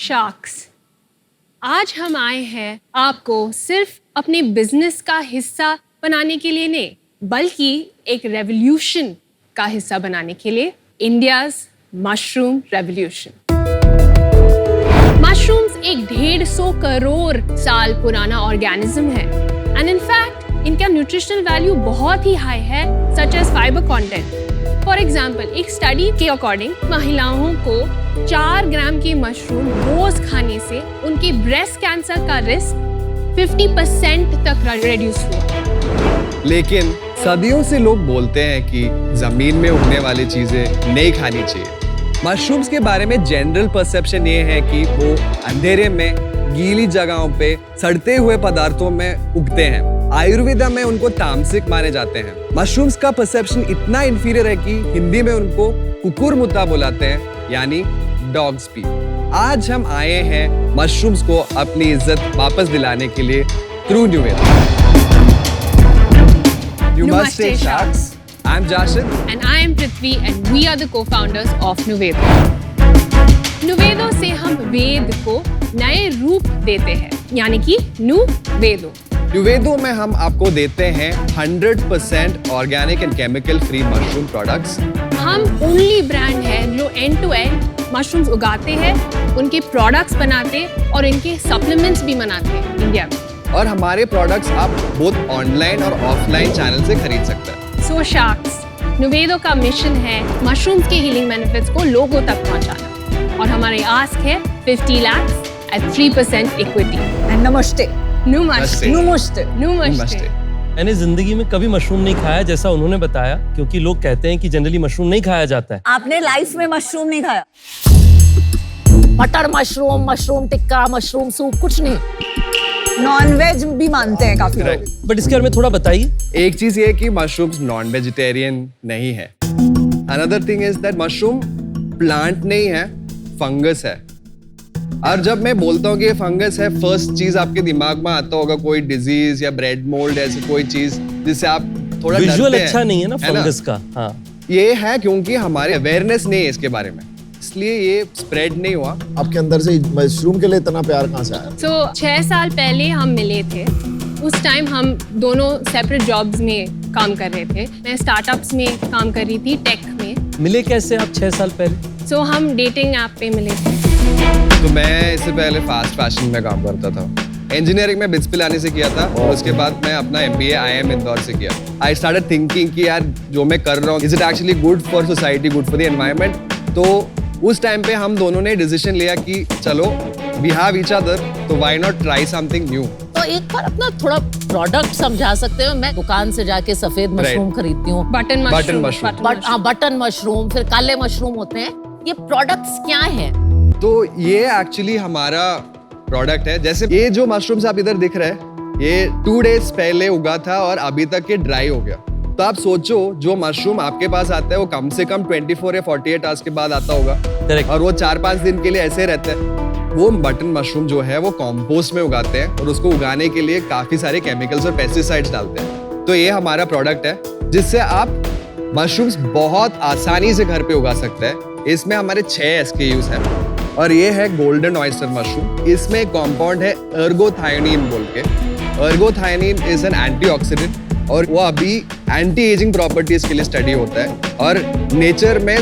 Sharks. आज हम आए हैं आपको सिर्फ अपने बिजनेस का हिस्सा बनाने के लिए नहीं, बल्कि एक रेवोल्यूशन का हिस्सा बनाने के लिए। India's mushroom revolution. मशरूम्स एक 150 करोड़ साल पुराना ऑर्गेनिज्म है एंड इन फैक्ट इनका न्यूट्रिशनल वैल्यू बहुत ही हाई है, such as fibre content. For example, एक स्टडी के अकॉर्डिंग महिलाओं को 4 ग्राम की मशरूम रोज खाने से उनके ब्रेस्ट कैंसर का रिस्क 50% तक रिड्यूस हुआ। लेकिन सदियों से लोग बोलते हैं कि जमीन में उगने वाली चीजें नहीं खानी चाहिए। मशरूम्स के बारे में जनरल परसेप्शन ये है कि वो अंधेरे में, गीली जगहों पे, सड़ते हुए पदार्थों में उगते हैं। आयुर्वेदा में उनको तामसिक माने जाते हैं। मशरूम्स का परसेप्शन इतना इंफीरियर है कि हिंदी में उनको कुकुरमुत्ता बुलाते हैं, यानी डॉग्स पी। आज हम आए हैं मशरूम्स को अपनी इज्जत वापस दिलाने के लिए through न्यूवेदो। Namaste, Sharks. I'm Jashid. And I am Prithvi and we are the co-founders of Nuvedo. Nuvedo से हम वेद को नए रूप देते हैं, यानी कि नुवेदो। न्यूवेदो में हम आपको देते हैं 100% organic and chemical free mushroom products. हम ओनली ब्रांड है जो एंड टू एंड मशरूम्स उगाते हैं, उनके प्रोडक्ट्स बनाते और इनके सप्लीमेंट्स भी बनाते हैं इंडिया में। और हमारे प्रोडक्ट्स आप बोथ ऑनलाइन और ऑफलाइन चैनल से खरीद सकते हैं। सो शार्क्स, नुवेदो का मिशन है मशरूम्स के हीलिंग बेनिफिट्स को लोगों तक पहुंचाना, और हमारी आस्क है 50 lakhs at 3% इक्विटी। एंड नमस्ते। नमस्ते। नमस्ते। नमस्ते। मैंने जिंदगी में कभी मशरूम नहीं खाया जैसा उन्होंने बताया, क्योंकि लोग कहते हैं कि जनरली मशरूम नहीं खाया जाता है। आपने लाइफ में मशरूम नहीं खाया? मटर mushroom, mushroom tikka, mushroom soup, कुछ नहीं। नॉनवेज भी मानते हैं काफी लोग। बट इसके बारे में थोड़ा बताइए। एक चीज ये है कि मशरूम्स नॉन वेजिटेरियन नहीं है। Another thing is that mushroom plant नहीं है, फंगस है। और जब मैं बोलता हूँ कि ये फंगस है, फर्स्ट चीज आपके दिमाग में आता होगा कोई डिजीज या ब्रेड मोल्ड, ऐसी कोई चीज जिससे आप थोड़ा विजुअल अच्छा नहीं है ना फंगस का। हाँ, ये है क्योंकि हमारे अवेयरनेस नहीं है इसके बारे में, इसलिए ये स्प्रेड नहीं हुआ। आपके अंदर से मशरूम के लिए इतना प्यार कहाँ से आया? So 6 साल पहले हम मिले थे। उस टाइम हम दोनों सेपरेट जॉब्स में काम कर रहे थे। मैं स्टार्टअप्स में काम कर रही थी, टेक में। मिले कैसे आप 6 साल पहले? So हम डेटिंग ऐप पे मिले थे। तो मैं इससे पहले फास्ट फैशन में काम करता था। इंजीनियरिंग में बिट्स पिलानी से किया था, और उसके बाद मैं अपना MBA IIM इंदौर से किया। आई स्टार्टेड थिंकिंग कि यार जो मैं कर रहा हूँ, is it actually good for society, good for the environment? तो उस टाइम पे हम दोनों ने डिसीजन लिया कि चलो वी हैव ईच अदर, तो why not try something new. तो एक बार अपना थोड़ा प्रोडक्ट समझा सकते हो? मैं दुकान से जाके सफेद मशरूम खरीदती हूँ, बटन मशरूम। बटन मशरूम, फिर काले मशरूम होते हैं। ये प्रोडक्ट्स क्या हैं? तो ये एक्चुअली हमारा प्रोडक्ट है। जैसे ये जो मशरूम्स आप इधर दिख रहे हैं, ये 2 days पहले उगा था और अभी तक ये ड्राई हो गया। तो आप सोचो, जो मशरूम आपके पास आता है वो कम से कम 24 या 48 आवर्स के बाद आता होगा। Correct. और वो 4-5 दिन के लिए ऐसे रहते हैं। वो बटन मशरूम जो है वो कॉम्पोस्ट में उगाते हैं, और उसको उगाने के लिए काफी सारे केमिकल्स और पेस्टिसाइड्स डालते हैं। तो ये हमारा प्रोडक्ट है जिससे आप मशरूम्स बहुत आसानी से घर पे उगा सकते हैं। इसमें हमारे 6 SKUs हैं, और ये है गोल्डन ऑयस्टर मशरूम। इसमें एक कॉम्पाउंड है एर्गोथायोनिन बोल के। एर्गोथायोनिन इज एन एंटीऑक्सीडेंट, और वो अभी एंटी एजिंग प्रॉपर्टीज के लिए स्टडी होता है, और नेचर में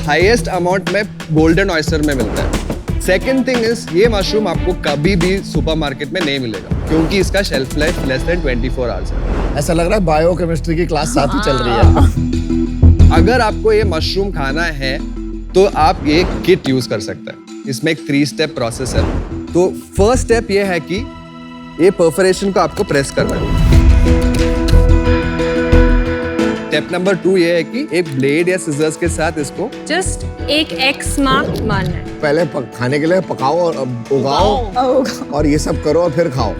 हाईएस्ट अमाउंट में गोल्डन ऑयस्टर में मिलता है। सेकेंड थिंग इज, ये मशरूम आपको कभी भी सुपरमार्केट में नहीं मिलेगा, क्योंकि इसका shelf life less than 24 hours है। ऐसा लग रहा है बायोकेमिस्ट्री की क्लास साथ ही चल रही है। अगर आपको ये मशरूम खाना है तो आप ये किट यूज कर सकते हैं। इसमें एक 3 स्टेप प्रोसेस है। तो फर्स्ट स्टेप ये है कि ये परफोरेशन को आपको प्रेस करना है। स्टेप नंबर 2 ये है कि एक ब्लेड या सिजर्स के साथ इसको जस्ट एक X मार्क मारना है। पहले खाने के लिए पकाओ और उगाओ और ये सब करो और फिर खाओ।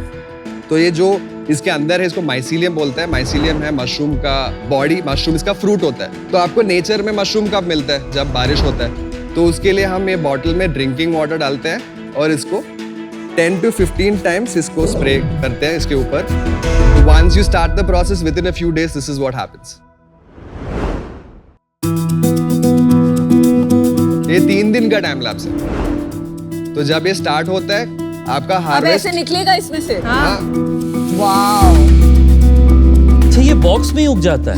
तो ये जो इसके अंदर है, इसको माइसीलियम बोलता है। माइसीलियम है मशरूम का बॉडी, मशरूम इसका फ्रूट होता है। तो आपको नेचर में मशरूम कब मिलता है? जब बारिश होता है। तो उसके लिए हम ये बॉटल में ड्रिंकिंग वाटर डालते हैं, और इसको 10 to 15 टाइम्स इसको स्प्रे करते हैं इसके ऊपर। Once you start the process, within a few days this is what happens. ये 3 दिन का टाइम लैप्स है। तो जब ये स्टार्ट होता है आपका अब हार्वेस्ट ऐसे निकलेगा इसमें से हाँ वाओ अच्छा ये बॉक्स में ही उग जाता है?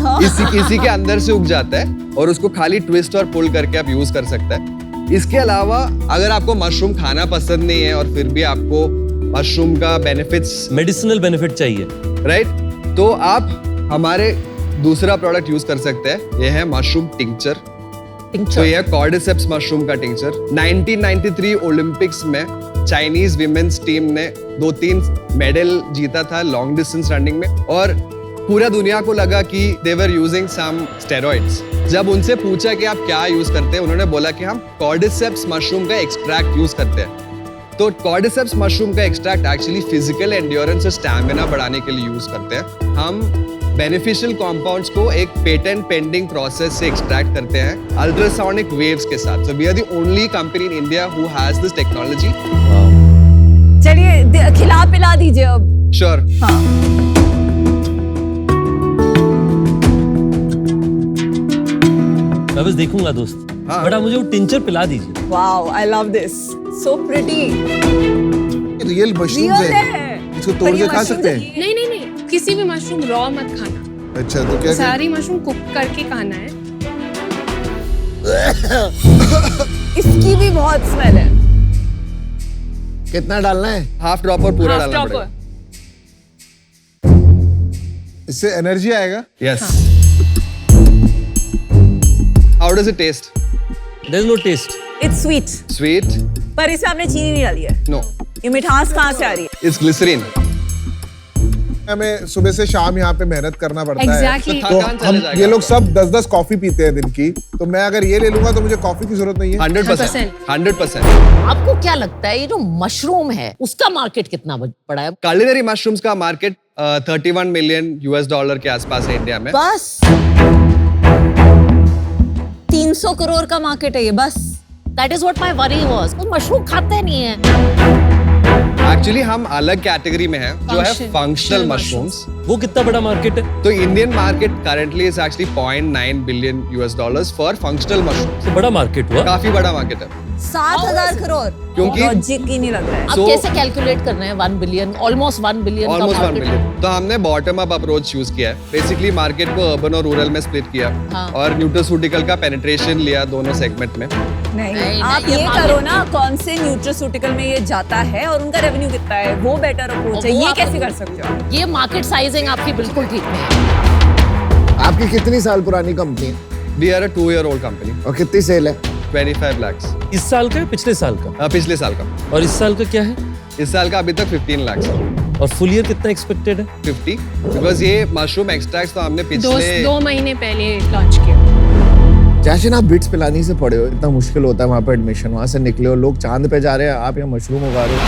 इसी के अंदर से उग जाता है और उसको खाली ट्विस्ट और पुल करके आप यूज कर सकते हैं। इसके अलावा अगर आपको मशरूम खाना पसंद नहीं है और फिर भी आपको मशरूम का बेनिफिट्स मेडिसिनल बेनिफिट चाहिए। राइट, तो आप हमारे दूसरा प्रोडक्ट यूज कर सकते हैं। ये है मशरूम टिंक्चर। तो ये कॉर्डिसेप्स मशरूम का टिंक्चर। 1993 ओलंपिक्स में चाइनीज विमेन्स टीम ने 2-3 मेडल जीता था लॉन्ग डिस्टेंस रनिंग में और पूरा दुनिया को लगा कि दे वर यूजिंग सम स्टेरॉइड्स। जब उनसे पूछा कि आप क्या यूज करते हैं, उन्होंने बोला कि हम कॉर्डिसेप्स मशरूम का एक्सट्रैक्ट यूज करते हैं। तो कॉर्डिसेप्स मशरूम का एक्सट्रैक्ट एक्चुअली फिजिकल एंड्योरेंस और स्टैमिना बढ़ाने के लिए यूज करते हैं। हम बेनिफिशियल कंपाउंड्स को एक पेटेंट पेंडिंग प्रोसेस से एक्सट्रैक्ट करते हैं अल्ट्रासोनिक वेव्स के साथ। So we are the only company in India who has this technology. चलिए खिला पिला दीजिए अब। श्योर। हाँ मैं बस देखूंगा दोस्त। हाँ। बट आप मुझे वो टिंचर पिला दीजिए। Wow I love this so pretty. Real mushroom है, इसको तोड़ के खा सकते हैं? नहीं नहीं नहीं, किसी भी मशरूम रॉ मत खाना। अच्छा तो क्या सारी मशरूम कुक करके खाना है। इसकी भी बहुत स्मेल है। कितना डालना है? हाफ ड्रॉप और पूरा हाफ डालना ड्रॉप। पड़ेगा। इससे एनर्जी आएगा? Yes. How does it taste? There is no taste. It's sweet, sweet? पर इसमें आपने चीनी नहीं डाली है। नो, ये मिठास कहाँ से आ रही है? It's glycerine. हमें सुबह से शाम यहाँ पे मेहनत करना पड़ता है। एग्जैक्टली। तो तो थकान चले हम जाएगा ये लोग आपका। सब 10-10 कॉफी पीते हैं दिन की, तो मैं अगर ये ले लूंगा तो मुझे कॉफी की जरूरत नहीं है। 100%। 100%। आपको क्या लगता है ये जो मशरूम है उसका मार्केट कितना बड़ा है? culinary mushrooms का मार्केट 31 मिलियन $US के आसपास है इंडिया में। बस 300 करोड़ का मार्केट है ये बस। That is what my worry was. वो मशरूम खाते नहीं है। एक्चुअली हम अलग कैटेगरी में हैं जो है फंक्शनल मशरूम्स। वो कितना बड़ा मार्केट है? तो Indian market currently is actually 0.9 billion $US for functional mushrooms. तो बड़ा मार्केट हुआ। काफी बड़ा मार्केट है 7,000 करोड़। क्योंकि- लॉजिक ही नहीं लग रहा है। So- अब कैसे कैलकुलेट करना है 1 बिलियन, ऑलमोस्ट 1 बिलियन का ऑलमोस्ट 1 मार्केट? बिलियन। तो हमने बॉटम अप अप्रोच यूज किया है। बेसिकली मार्केट को अर्बन और रूरल में स्प्लिट किया हाँ। और न्यूट्रास्यूटिकल का पेनिट्रेशन लिया दोनों सेगमेंट में। नहीं, आप ये करो ना, कौन से न्यूट्रास्यूटिकल में ये जाता है और उनका रेवेन्यू कितना है, वो बेटर अप्रोच है। ये कैसे कर सकते हो? ये मार्केट साइजिंग आपकी बिल्कुल ठीक नहीं है। आपकी कितनी साल पुरानी कंपनी है we are a 2-year-old company. और कितनी सेल है? 25 lakhs। इस साल का है पिछले साल का? पिछले साल का। और इस साल का क्या है? इस साल का अभी तक 15 lakhs है। और फुल ईयर कितना एक्सपेक्टेड है? 50 बिकॉज ये मशरूम एक्सट्रैक्ट्स तो हमने पिछले 2 महीने पहले लॉन्च किया। जैसे आप बिट्स पिलानी से पढ़े हो, इतना मुश्किल होता है वहाँ पे एडमिशन, वहाँ से निकले हो, लोग चांद पे जा रहे हैं, आप यहाँ मशरूम उगा रहे हो।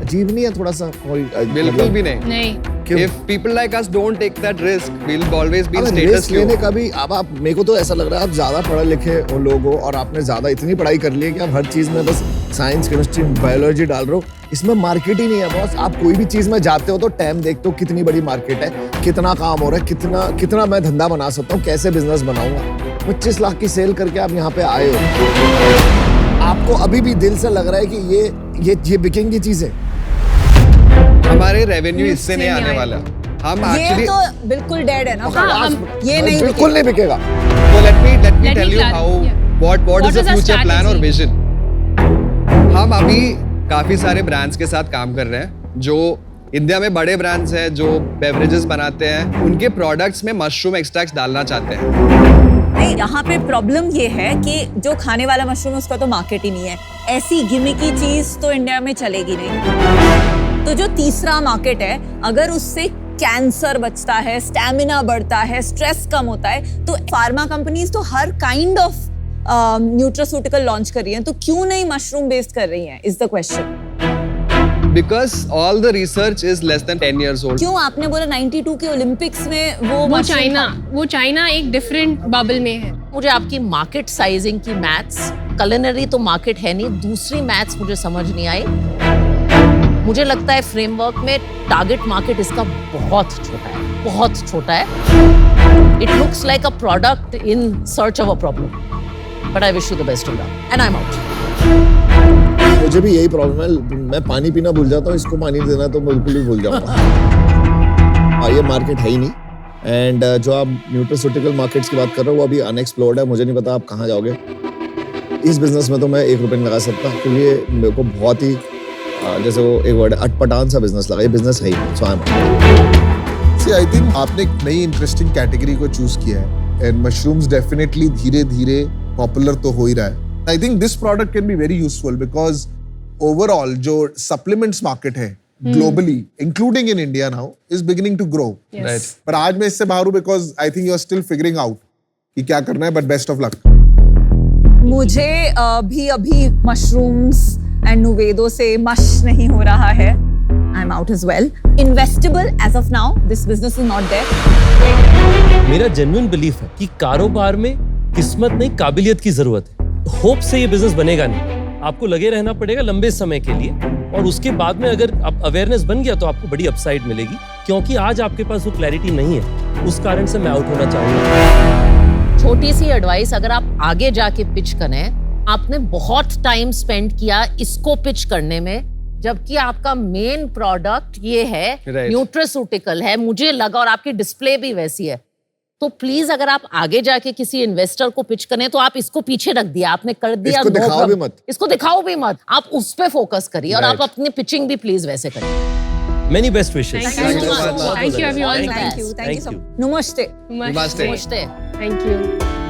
अजीब नहीं है थोड़ा सा? बिल्कुल भी नहीं। नहीं, क्यों? If people like us don't take that risk, we'll always be in अब status रिस्क लेने quo। का भी अब आप, मेरे को तो ऐसा लग रहा है आप ज्यादा पढ़े लिखे हो लोग हो और आपने ज्यादा इतनी पढ़ाई कर ली है कि आप हर चीज में बस साइंस, केमिस्ट्री, बायोलॉजी डाल रहे हो। इसमें मार्केट ही नहीं है बॉस। आप कोई भी चीज में जाते हो तो टाइम देखते हो कितनी बड़ी मार्केट है, कितना काम हो रहा है, कितना मैं धंधा बना सकता हूँ, कैसे बिजनेस बनाऊंगा। 25 लाख की सेल करके आप यहाँ पे आए हो, आपको अभी भी दिल से लग रहा है कि ये बिकेंगी चीजें? हमारे रेवेन्यू इससे नहीं आने वाला। हम ये एक्चुअली तो बिल्कुल डेड है ना। हाँ, ये नहीं बिल्कुल नहीं बिकेगा। तो let me Let me tell you clarify, how yeah. what is the is our future plan और strategy? vision। हम अभी काफी सारे ब्रांड्स के साथ काम कर रहे हैं जो इंडिया में बड़े ब्रांड्स हैं जो बेवरेजेस बनाते हैं, उनके प्रोडक्ट्स में मशरूम एक्सट्रैक्ट्स डालना चाहते हैं। नहीं, यहाँ पे प्रॉब्लम ये है कि जो खाने वाला मशरूम है उसका तो मार्केट ही नहीं है। ऐसी गिमिकी चीज तो इंडिया में चलेगी नहीं। तो जो तीसरा मार्केट है, अगर उससे कैंसर बचता है, स्टैमिना बढ़ता है, स्ट्रेस कम होता है, तो फार्मा कंपनीज तो हर काइंड ऑफ न्यूट्रास्यूटिकल लॉन्च कर रही हैं, तो क्यों नहीं मशरूम बेस्ड कर रही हैं, is the question. Because all the research is less than 10 years old। क्यों आपने बोला 92 के ओलंपिक्स में वो वो mushroom चाइना एक डिफरेंट बबल में है। मुझे आपकी मार्केट साइजिंग की मैथ्स, culinary तो मार्केट है नहीं, दूसरी मैथ्स मुझे समझ नहीं आई। मुझे लगता है फ्रेमवर्क में टारगेट मार्केट इसका बहुत छोटा है, बहुत छोटा है। It looks like a product in search of a problem, but I wish you the best of luck and I am out. मुझे भी यही प्रॉब्लम है, मैं पानी पीना भूल जाता हूँ, इसको पानी देना तो बिल्कुल भी भूल जाऊंगा। ये मार्केट है ही नहीं। एंड जो आप न्यूट्रास्यूटिकल मार्केट्स की बात कर रहे हो वो अभी अनएक्सप्लोर्ड है, मुझे नहीं पता आप कहाँ जाओगे। इस बिजनेस में तो मैं 1 रुपये नहीं लगा सकता, क्योंकि ये मेरे को बहुत ही जैसे वो एक वर्ड है, अटपटान सा बिजनेस लगा। ये बिजनेस है ही नहीं। सो आई थिंक आपने एक नई इंटरेस्टिंग कैटेगरी को चूज किया है एंड मशरूम्स डेफिनेटली धीरे धीरे पॉपुलर तो हो ही रहा है। I think this product can be very useful because overall जो सप्लीमेंट्स मार्केट है globally including in India now is beginning to grow. Yes. पर आज मैं इससे बाहर हूं because I think you are still figuring out कि क्या करना है, बट बेस्ट ऑफ लक। मुझे भी अभी मशरूम्स एंड नुवेदो से मश नहीं हो रहा है। I am out as well. Investable as of now, this business is not there. मेरा जेन्युइन बिलीफ है कि कारोबार में किस्मत नहीं काबिलियत की जरूरत है। होप से ये बिजनेस बनेगा नहीं, आपको लगे रहना पड़ेगा लंबे समय के लिए, और उसके बाद में अगर अब अवेयरनेस बन गया तो आपको बड़ी अपसाइड मिलेगी। क्योंकि आज आपके पास वो क्लैरिटी नहीं है, उस कारण से मैं आउट होना चाहूंगा। छोटी सी एडवाइस, अगर आप आगे जाके पिच करें, आपने बहुत टाइम स्पेंड किया इसको पिच करने में, जबकि आपका मेन प्रोडक्ट ये है, Right. न्यूट्रास्यूटिकल है, मुझे लगा, और आपकी डिस्प्ले भी वैसी है। तो प्लीज अगर आप आगे जाके किसी इन्वेस्टर को पिच करें तो आप इसको पीछे रख दिया, आपने कर दिया इसको दिखाओ धोखा। भी मत। इसको दिखाओ भी मत, आप उस पे फोकस करिए और आप Right. अपनी पिचिंग भी प्लीज वैसे करिए। Many best wishes. Thank you so much. Thank you everyone. Thank Thank you so Thank much. you. Namaste. Namaste. नमस्ते। Thank you.